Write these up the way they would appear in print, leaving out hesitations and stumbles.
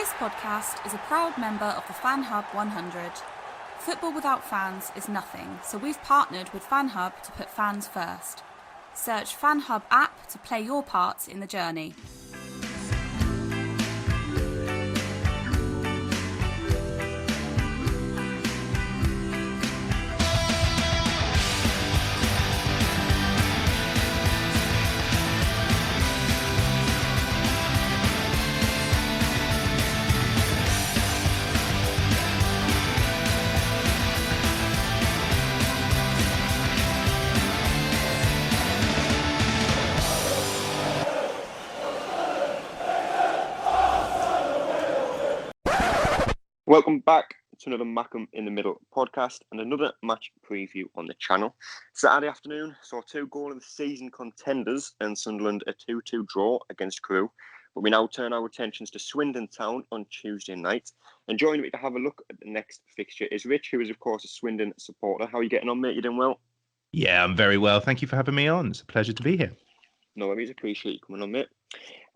This podcast is a proud member of the Fan Hub 100. Football without fans is nothing, so we've partnered with Fan Hub to put fans first. Search Fan Hub app to play your part in the journey. Welcome back to another Mackem in the Middle podcast and another match preview on the channel. Saturday afternoon saw two goal of the season contenders and Sunderland a 2-2 draw against Crewe. But we now turn our attentions to Swindon Town on Tuesday night. And joining me to have a look at the next fixture is Rich, who is of course a Swindon supporter. How are you getting on, mate? You doing well? Yeah, I'm very well. Thank you for having me on. It's a pleasure to be here. No worries, appreciate you coming on, mate.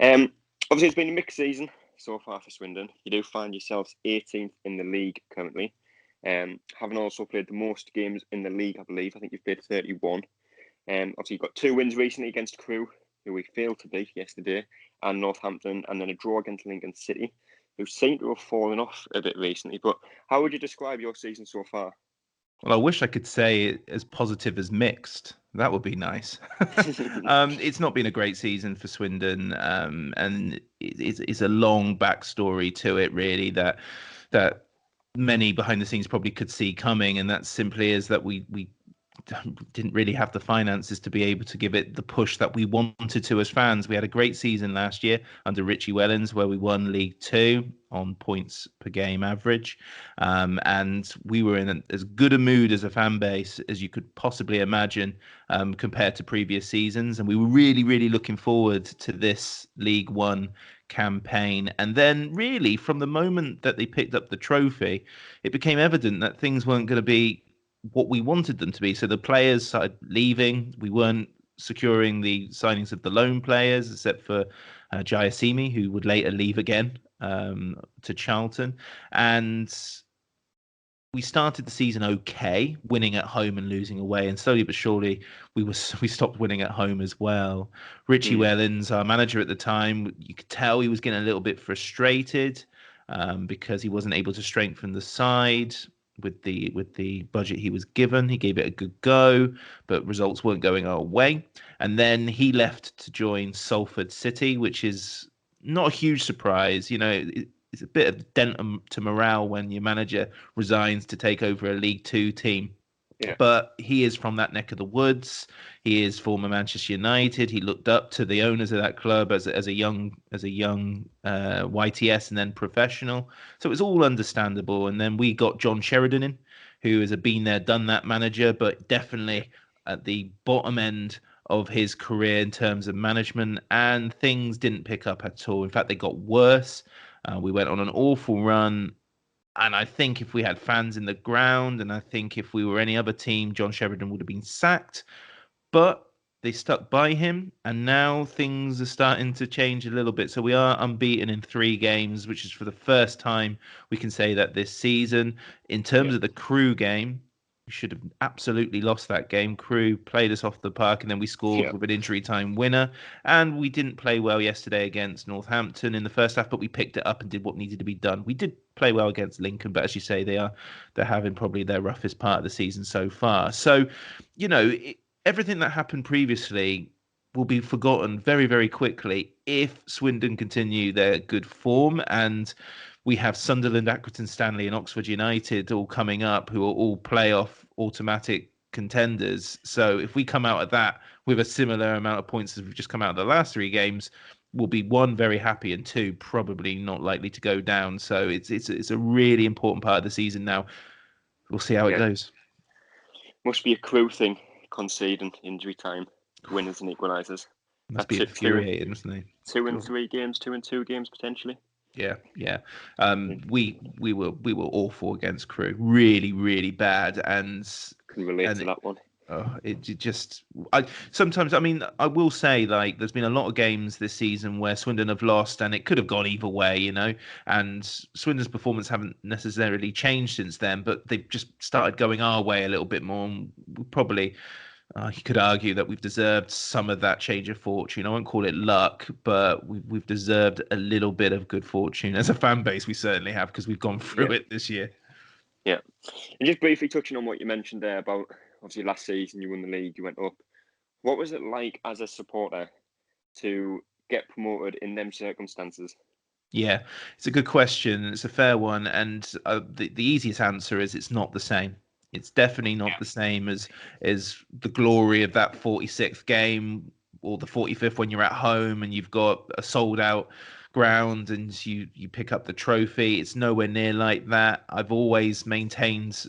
Obviously it's been a mixed season so far for Swindon. You do find yourselves 18th in the league currently. Having also played the most games in the league, I believe. I think you've played 31. Obviously, you've got two wins recently against Crewe, who we failed to beat yesterday, and Northampton, and then a draw against Lincoln City, who seem to have fallen off a bit recently. But how would you describe your season so far? Well, I wish I could say as positive as mixed. That would be nice. It's not been a great season for Swindon, and it's a long backstory to it, really, that many behind the scenes probably could see coming, and that simply is that we didn't really have the finances to be able to give it the push that we wanted to as fans. We had a great season last year under Richie Wellens, where we won League Two on points per game average. And we were in as good a mood as a fan base as you could possibly imagine compared to previous seasons. And we were really, really looking forward to this League One campaign. And then really from the moment that they picked up the trophy, it became evident that things weren't going to be what we wanted them to be. So the players started leaving. We weren't securing the signings of the loan players, except for Jayasimi, who would later leave again to Charlton. And we started the season okay, winning at home and losing away. And slowly but surely, we stopped winning at home as well. Richie Wellens, our manager at the time, you could tell he was getting a little bit frustrated because he wasn't able to strengthen the side with the budget he was given. He gave it a good go, but results weren't going our way. And then he left to join Salford City, which is not a huge surprise. You know, it's a bit of dent to morale when your manager resigns to take over a League Two team. Yeah. But he is from that neck of the woods. He is former Manchester United. He looked up to the owners of that club as a young YTS and then professional. So it was all understandable. And then we got John Sheridan in, who is a been there, done that manager, but definitely at the bottom end of his career in terms of management. And things didn't pick up at all. In fact, they got worse. We went on an awful run. And I think if we had fans in the ground, and I think if we were any other team, John Sheridan would have been sacked. But they stuck by him, and now things are starting to change a little bit. So we are unbeaten in 3 games, which is for the first time we can say that this season. In terms of the Crewe game, we should have absolutely lost that game. Crewe played us off the park, and then we scored with an injury time winner. And we didn't play well yesterday against Northampton in the first half, but we picked it up and did what needed to be done. We did play well against Lincoln, but as you say, they're having probably their roughest part of the season so far. So, you know, everything that happened previously will be forgotten very, very quickly if Swindon continue their good form. And we have Sunderland, Accrington Stanley and Oxford United all coming up, who are all playoff automatic contenders. So if we come out of that with a similar amount of points as we've just come out of the last 3 games, we'll be 1, very happy, and 2, probably not likely to go down. So it's a really important part of the season now. We'll see how it goes. Must be a Crewe thing, conceding injury time, winners and equalisers. Must be infuriating, isn't it? 2 and 3 games, 2 and 2 games potentially. Yeah. We were awful against Crewe, really, really bad, and can relate to that one. Sometimes, I mean, I will say, like, there's been a lot of games this season where Swindon have lost and it could have gone either way, and Swindon's performance haven't necessarily changed since then, but they've just started going our way a little bit more. And we probably, you could argue that we've deserved some of that change of fortune. I won't call it luck, but we've deserved a little bit of good fortune as a fan base. We certainly have, because we've gone through it this year. Yeah. And just briefly touching on what you mentioned there about, obviously, last season you won the league, you went up. What was it like as a supporter to get promoted in them circumstances? Yeah, it's a good question. It's a fair one. And the easiest answer is it's not the same. It's definitely not the same as the glory of that 46th game or the 45th when you're at home and you've got a sold out ground and you pick up the trophy. It's nowhere near like that. I've always maintained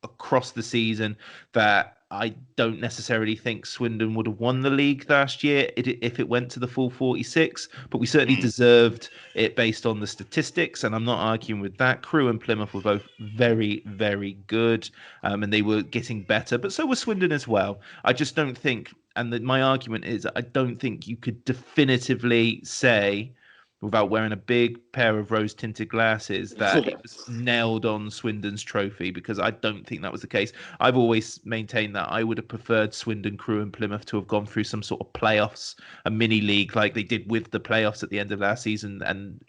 across the season that I don't necessarily think Swindon would have won the league last year if it went to the full 46, but we certainly deserved it based on the statistics, and I'm not arguing with that. Crewe and Plymouth were both very, very good, and they were getting better, but so was Swindon as well. I just don't think, and my argument is, I don't think you could definitively say, without wearing a big pair of rose-tinted glasses, that it was nailed on Swindon's trophy, because I don't think that was the case. I've always maintained that I would have preferred Swindon, Crewe and Plymouth to have gone through some sort of playoffs, a mini-league like they did with the playoffs at the end of last season, and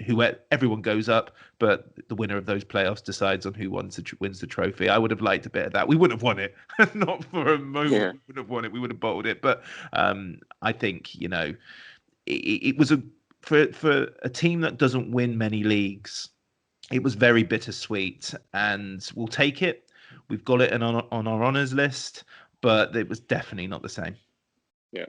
everyone goes up, but the winner of those playoffs decides on who wins the trophy. I would have liked a bit of that. We wouldn't have won it. Not for a moment. Yeah. We wouldn't have won it. We would have bottled it. But I think, it was for a team that doesn't win many leagues, it was very bittersweet, and we'll take it. We've got it on our honours list, but it was definitely not the same. Yeah.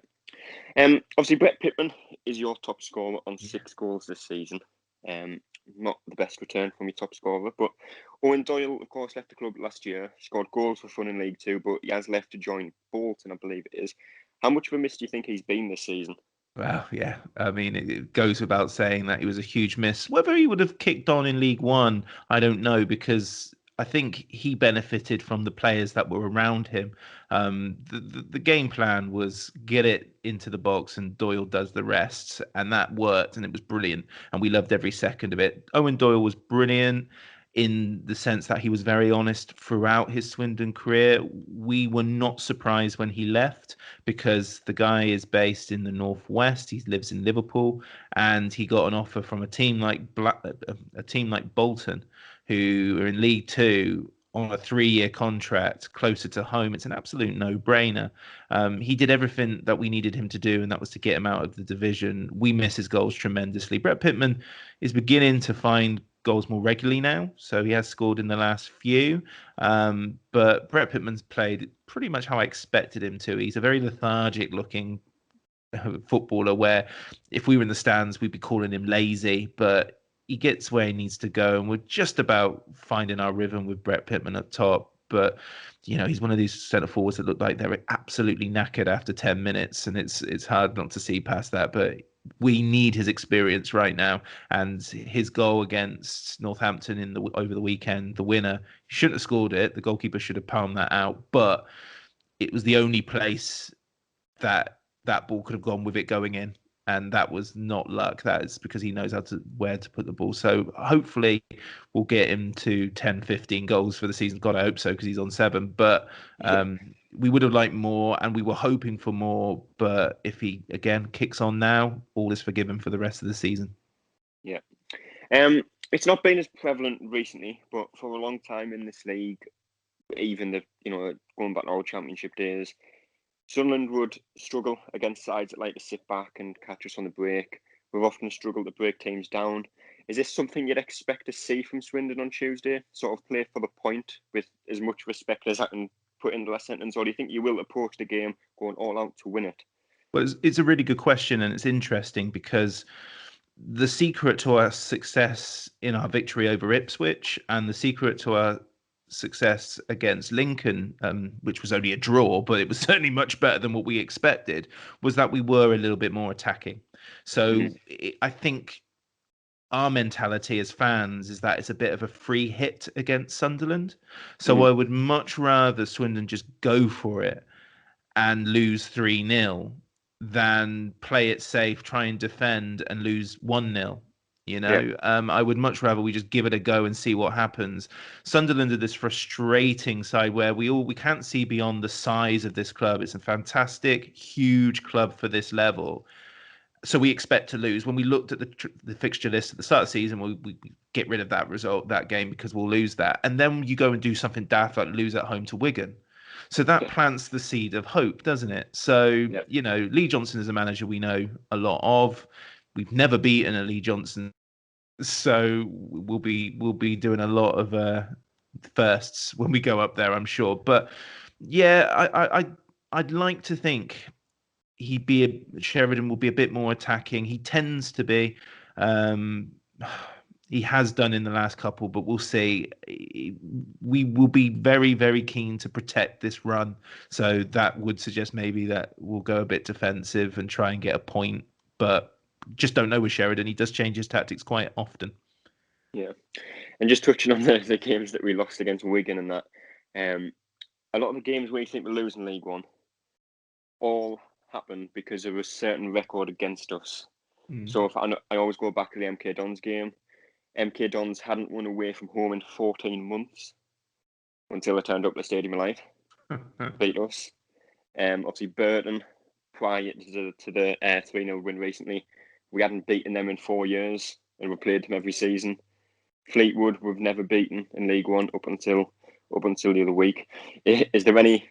Obviously, Brett Pitman is your top scorer on 6 goals this season. Not the best return from your top scorer, but Owen Doyle, of course, left the club last year. Scored goals for fun in League Two, but he has left to join Bolton, I believe it is. How much of a miss do you think he's been this season? Well, yeah. I mean, it goes without saying that he was a huge miss. Whether he would have kicked on in League One, I don't know, because I think he benefited from the players that were around him. The game plan was get it into the box and Doyle does the rest, and that worked, and it was brilliant, and we loved every second of it. Owen Doyle was brilliant in the sense that he was very honest throughout his Swindon career. We were not surprised when he left, because the guy is based in the Northwest. He lives in Liverpool, and he got an offer from a team like Bolton, who are in League Two on a 3-year contract closer to home. It's an absolute no-brainer. He did everything that we needed him to do, and that was to get him out of the division. We miss his goals tremendously. Brett Pitman is beginning to find goals more regularly now, so he has scored in the last few, but Brett Pitman's played pretty much how I expected him to. He's a very lethargic looking footballer, where if we were in the stands we'd be calling him lazy, but he gets where he needs to go, and we're just about finding our rhythm with Brett Pitman up top. But he's one of these centre forwards that look like they're absolutely knackered after 10 minutes, and it's hard not to see past that. But we need his experience right now, and his goal against Northampton over the weekend, the winner, he shouldn't have scored it. The goalkeeper should have palmed that out, but it was the only place that ball could have gone with it going in, and that was not luck. That is because he knows where to put the ball. So hopefully we'll get him to 10, 15 goals for the season. God, I hope so, because he's on 7. But we would have liked more, and we were hoping for more. But if he, again, kicks on now, all is forgiven for the rest of the season. Yeah. It's not been as prevalent recently, but for a long time in this league, even going back to our championship days, Sunderland would struggle against sides that like to sit back and catch us on the break. We've often struggled to break teams down. Is this something you'd expect to see from Swindon on Tuesday? Sort of play for the point with as much respect as I can put into that sentence, or do you think you will approach the game going all out to win it? Well, it's a really good question, and it's interesting because the secret to our success in our victory over Ipswich and the secret to our success against Lincoln, which was only a draw, but it was certainly much better than what we expected, was that we were a little bit more attacking. So I think our mentality as fans is that it's a bit of a free hit against Sunderland. So I would much rather Swindon just go for it and lose 3-0 than play it safe, try and defend and lose 1-0. Yeah. I would much rather we just give it a go and see what happens. Sunderland are this frustrating side where we can't see beyond the size of this club. It's a fantastic, huge club for this level. So we expect to lose. When we looked at the fixture list at the start of the season, we get rid of that game because we'll lose that. And then you go and do something daft like lose at home to Wigan. So that plants the seed of hope, doesn't it? So, Yeah. Lee Johnson is a manager we know a lot of. We've never beaten a Lee Johnson, so we'll be doing a lot of firsts when we go up there, I'm sure. But yeah, I'd like to think Sheridan will be a bit more attacking. He tends to be. Um, he has done in the last couple, but we'll see. We will be very, very keen to protect this run. So that would suggest maybe that we'll go a bit defensive and try and get a point. But just don't know with Sheridan. He does change his tactics quite often. Yeah. And just touching on the games that we lost against Wigan and that, a lot of the games where you think we're losing League One all happened because of a certain record against us. So if I always go back to the MK Dons game. MK Dons hadn't won away from home in 14 months until they turned up at the Stadium of Light, beat us. Obviously, Burton, prior to the 3-0 win recently, we hadn't beaten them in 4 years, and we played them every season. Fleetwood, we've never beaten in League One up until the other week. Is there any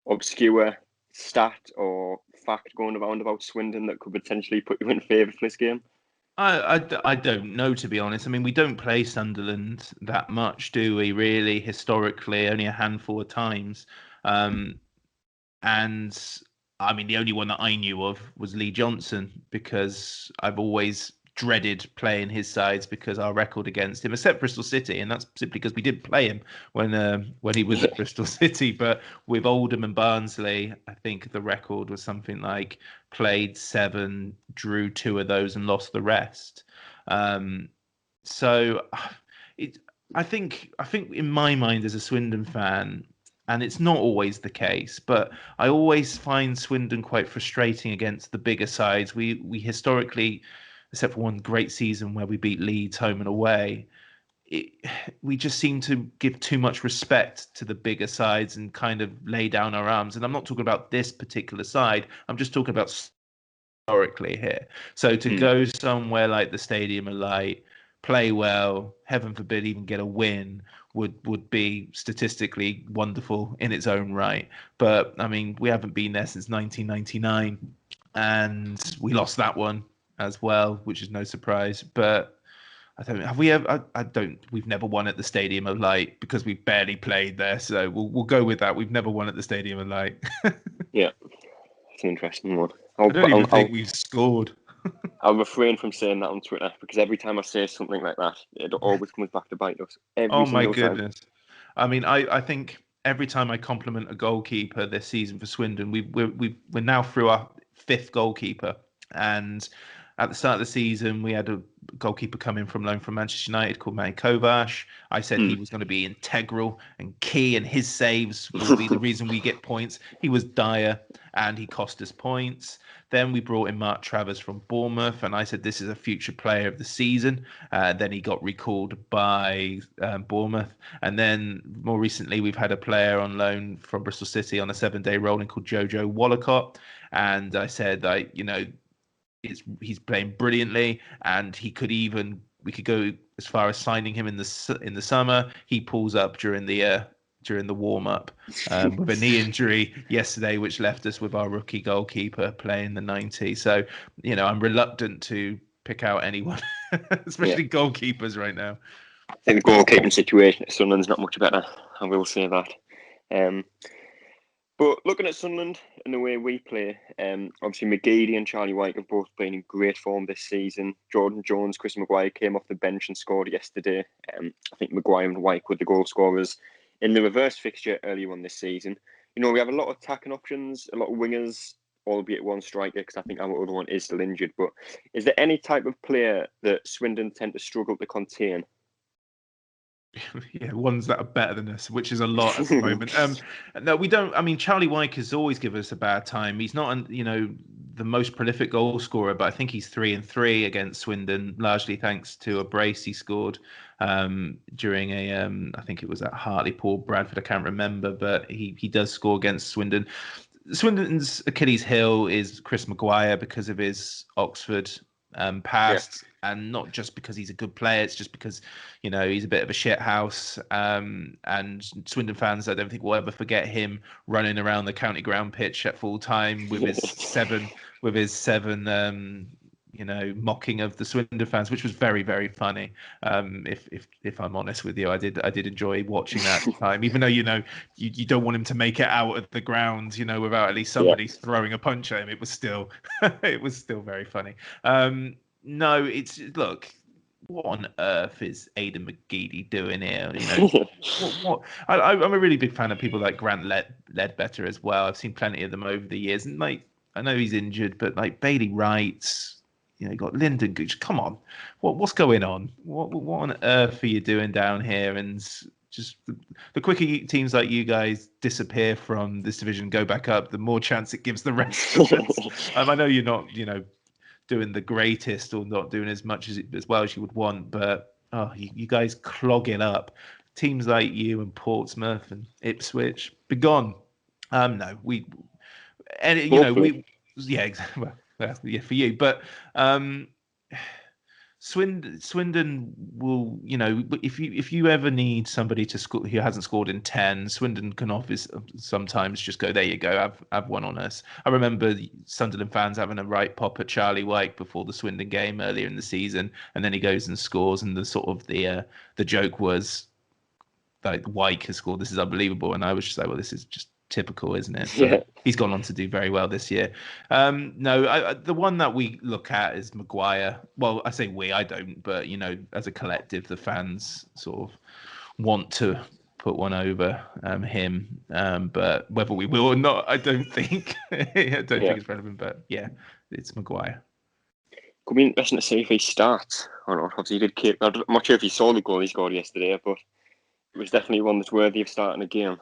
obscure stat or fact going around about Swindon that could potentially put you in favour for this game? I don't know, to be honest. I mean, we don't play Sunderland that much, do we, really, historically? Only a handful of times. And I mean, the only one that I knew of was Lee Johnson because I've always dreaded playing his sides because our record against him, except Bristol City, and that's simply because we did play him when he was at Bristol City. But with Oldham and Barnsley, I think the record was something like played 7, drew 2 of those, and lost the rest. So I think in my mind as a Swindon fan, and it's not always the case, but I always find Swindon quite frustrating against the bigger sides. We historically, except for one great season where we beat Leeds home and away, we just seem to give too much respect to the bigger sides and kind of lay down our arms. And I'm not talking about this particular side. I'm just talking about historically here. So to go somewhere like the Stadium of Light, play well, heaven forbid even get a win, would be statistically wonderful in its own right. But I mean, we haven't been there since 1999, and we lost that one as well, which is no surprise. But I don't have we ever. I don't. We've never won at the Stadium of Light because we've barely played there. So we'll go with that. We've never won at the Stadium of Light. Yeah, it's an interesting one. I don't even think we've scored. I'll refrain from saying that on Twitter because every time I say something like that, it always comes back to bite us. Oh my Single goodness. Time. I mean, I think every time I compliment a goalkeeper this season for Swindon, we're now through our 5th goalkeeper. And at the start of the season, we had a goalkeeper come in from loan from Manchester United called Matej Kovac. I said he was going to be integral and key, and his saves will be the reason we get points. He was dire, and he cost us points. Then we brought in Mark Travers from Bournemouth, and I said this is a future player of the season. Then he got recalled by Bournemouth. And then more recently, we've had a player on loan from Bristol City on a 7-day rolling called Jojo Wallacott. And I said, he's playing brilliantly, and we could go as far as signing him in the summer. He pulls up during the warm-up with a knee injury yesterday, which left us with our rookie goalkeeper playing the 90. So, I'm reluctant to pick out anyone, especially goalkeepers right now. I think the goalkeeping situation at Sunderland's not much better. I will say that. But looking at Sunderland and the way we play, obviously McGeady and Charlie White have both been in great form this season. Jordan Jones, Chris Maguire came off the bench and scored yesterday. I think Maguire and White were the goal scorers in the reverse fixture earlier on this season. We have a lot of attacking options, a lot of wingers, albeit one striker, because I think our other one is still injured. But is there any type of player that Swindon tend to struggle to contain? Yeah, ones that are better than us, which is a lot at the moment. No, we don't. I mean, Charlie Wyke has always given us a bad time. He's not, the most prolific goal scorer, but I think he's 3-3 against Swindon, largely thanks to a brace he scored during I think it was at Hartlepool, Bradford. I can't remember, but he does score against Swindon. Swindon's Achilles heel is Chris Maguire because of his Oxford past, and not just because he's a good player. It's just because he's a bit of a shit house. And Swindon fans, I don't think will ever forget him running around the county ground pitch at full time with his seven mocking of the Swindon fans, which was very, very funny. If I'm honest with you, I did enjoy watching that time, even though you don't want him to make it out of the ground, without at least somebody throwing a punch at him. It was still very funny. No, look. What on earth is Aidan McGeady doing here? What? I'm a really big fan of people like Grant Ledbetter as well. I've seen plenty of them over the years, and I know he's injured, but Bailey Wright. You got Lyndon Gooch. Come on, what's going on? What on earth are you doing down here? And just the quicker teams like you guys disappear from this division, go back up, the more chance it gives the rest of us. I know you're not, doing the greatest or not doing as much as well as you would want, but you guys clog it up. Teams like you and Portsmouth and Ipswich, be gone. No, exactly. Well, yeah, for you, but Swindon will, if you ever need somebody to score who hasn't scored in 10, Swindon can sometimes just go, there you go, have one on us. I remember Sunderland fans having a right pop at Charlie Wyke before the Swindon game earlier in the season, and then he goes and scores, and the joke was like, Wyke has scored, this is unbelievable, and I was just like, well, this is just typical, isn't it? But he's gone on to do very well this year. No, the one that we look at is Maguire. Well, I say we, I don't, but as a collective, the fans sort of want to put one over him. But whether we will or not, I don't think. I don't think it's relevant. But yeah, it's Maguire. Could be interesting to see if he starts or not. Obviously, he did keep. I'm not sure if you saw the goal he scored yesterday, but it was definitely one that's worthy of starting a game.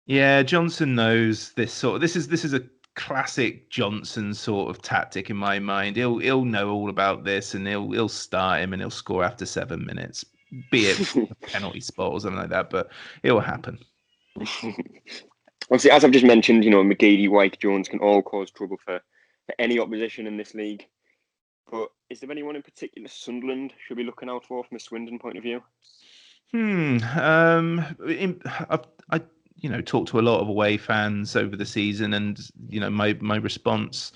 Yeah, Johnson knows this this is a classic Johnson sort of tactic in my mind. He'll know all about this, and he'll start him and he'll score after 7 minutes, be it a penalty spot or something like that. But it will happen. Obviously, as I've just mentioned, McGeady, Wyke, Jones can all cause trouble for any opposition in this league. But is there anyone in particular Sunderland should be looking out for from a Swindon point of view? I talked to a lot of away fans over the season, and my response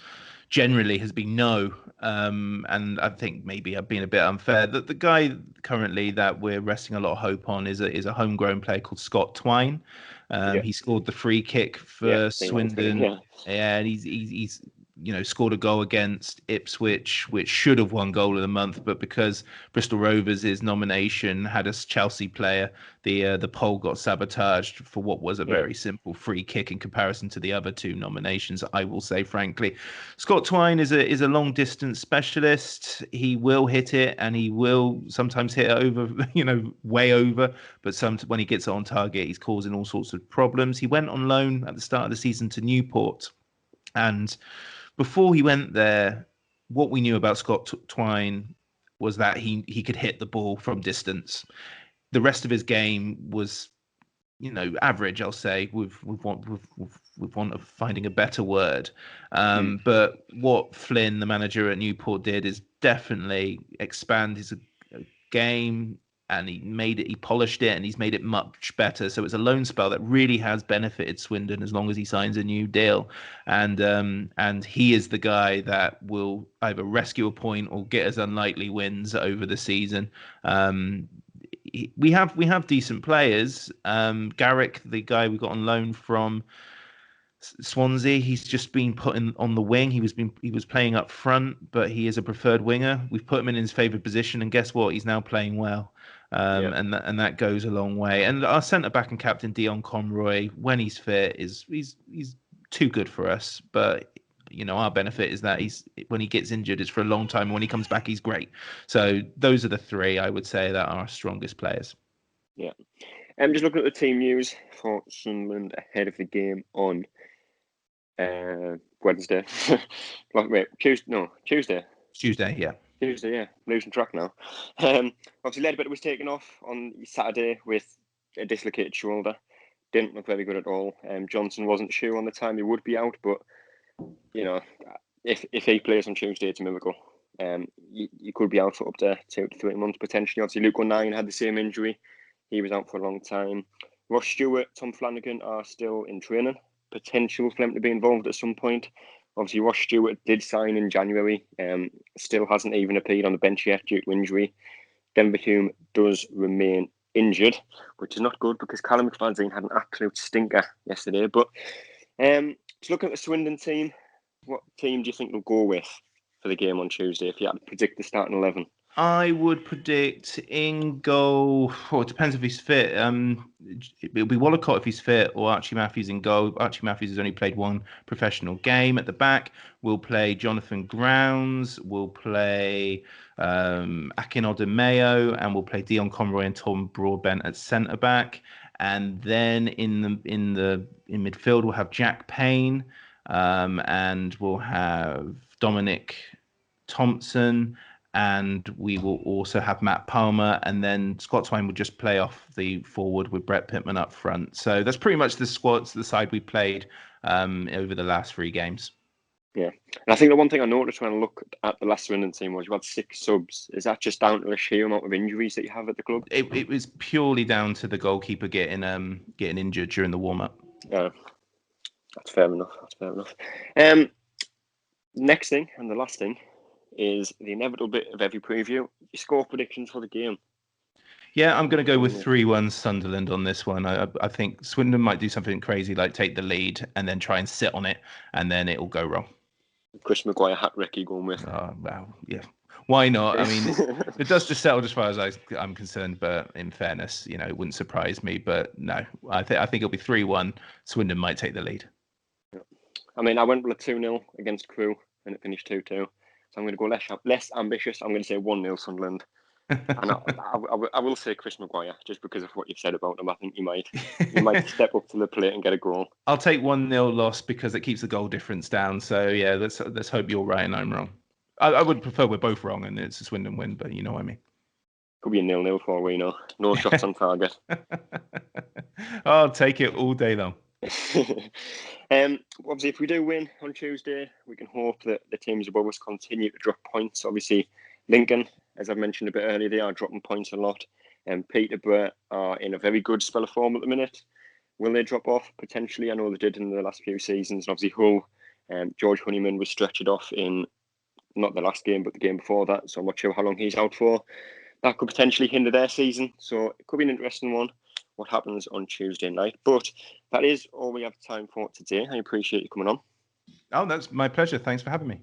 generally has been no. And I think maybe I've been a bit unfair. The guy currently that we're resting a lot of hope on is a homegrown player called Scott Twine. He scored the free kick for Swindon. And he's scored a goal against Ipswich, which should have won Goal of the Month, but because Bristol Rovers' nomination had a Chelsea player, the poll got sabotaged for what was a very simple free kick in comparison to the other two nominations, I will say, frankly. Scott Twine is a long distance specialist. He will hit it, and he will sometimes hit it over, way over, but when he gets it on target, he's causing all sorts of problems. He went on loan at the start of the season to Newport, and before he went there, what we knew about Scott Twine was that he could hit the ball from distance. The rest of his game was, average, I'll say, with want of finding a better word. But what Flynn, the manager at Newport, did is definitely expand his game, and he polished it, and he's made it much better. So it's a loan spell that really has benefited Swindon as long as he signs a new deal. And he is the guy that will either rescue a point or get us unlikely wins over the season. We have decent players. Garrick, the guy we got on loan from Swansea, he's just been put on the wing. He was playing up front, but he is a preferred winger. We've put him in his favoured position, and guess what? He's now playing well. And that goes a long way. And our centre back and captain Dion Conroy, when he's fit, he's too good for us. But our benefit is that when he gets injured, it's for a long time. And when he comes back, he's great. So those are the three I would say that are our strongest players. Yeah. Just looking at the team news for Sunderland ahead of the game on Wednesday. Tuesday. Tuesday, yeah. Tuesday, yeah. Losing track now. Obviously, Ledbetter was taken off on Saturday with a dislocated shoulder. Didn't look very good at all. Johnson wasn't sure on the time he would be out, but if he plays on Tuesday, it's a miracle. You could be out for up to 2 to 3 months potentially. Obviously, Luke O'Nien had the same injury. He was out for a long time. Ross Stewart, Tom Flanagan are still in training. Potential for them to be involved at some point. Obviously, Ross Stewart did sign in January. Still hasn't even appeared on the bench yet due to injury. Denver Hume does remain injured, which is not good because Callum McFadzean had an absolute stinker yesterday. But just looking at the Swindon team, what team do you think they'll go with for the game on Tuesday if you had to predict the starting 11? I would predict in goal. It depends if he's fit. It'll be Wallacott if he's fit, or Archie Matthews in goal. Archie Matthews has only played one professional game. At the back, we'll play Jonathan Grounds. We'll play Akinode Mayo, and we'll play Dion Conroy and Tom Broadbent at centre back. And then in midfield, we'll have Jack Payne, and we'll have Dominic Thompson. And we will also have Matt Palmer, and then Scott Twine will just play off the forward with Brett Pittman up front. So that's pretty much the side we played over the last 3 games. Yeah, and I think the one thing I noticed when I looked at the last Swindon team was you had 6 subs. Is that just down to the sheer amount of injuries that you have at the club? It was purely down to the goalkeeper getting injured during the warm up. Yeah, that's fair enough. Next thing and the last thing is the inevitable bit of every preview. Your score predictions for the game. Yeah, I'm going to go with 3-1 Sunderland on this one. I think Swindon might do something crazy like take the lead and then try and sit on it, and then it'll go wrong. Chris Maguire hat-trick you going with? Oh, well, yeah. Why not? I mean, it does just settle as far as I'm concerned, but in fairness, it wouldn't surprise me. But no, I think it'll be 3-1. Swindon might take the lead. I mean, I went with a 2-0 against Crewe and it finished 2-2. So I'm going to go less ambitious. I'm going to say 1-0 Sunderland. And I will say Chris Maguire, just because of what you've said about him. I think you might step up to the plate and get a goal. I'll take 1-0 loss because it keeps the goal difference down. So yeah, let's hope you're right and I'm wrong. I would prefer we're both wrong and it's a Swindon win, but you know what I mean. Could be a 0-0 for all we know. No shots on target. I'll take it all day long. Obviously, if we do win on Tuesday, we can hope that the teams above us continue to drop points. Obviously, Lincoln, as I've mentioned a bit earlier, they are dropping points a lot. And Peterborough are in a very good spell of form at the minute. Will they drop off? Potentially. I know they did in the last few seasons. And obviously, Hull, George Honeyman was stretched off in not the last game, but the game before that. So I'm not sure how long he's out for. That could potentially hinder their season. So it could be an interesting one, what happens on Tuesday night. But that is all we have time for today. I appreciate you coming on. Oh, that's my pleasure. Thanks for having me.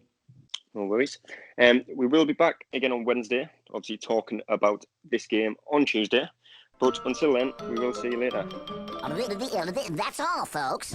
No worries. We will be back again on Wednesday, obviously talking about this game on Tuesday. But until then, we will see you later. That's all, folks.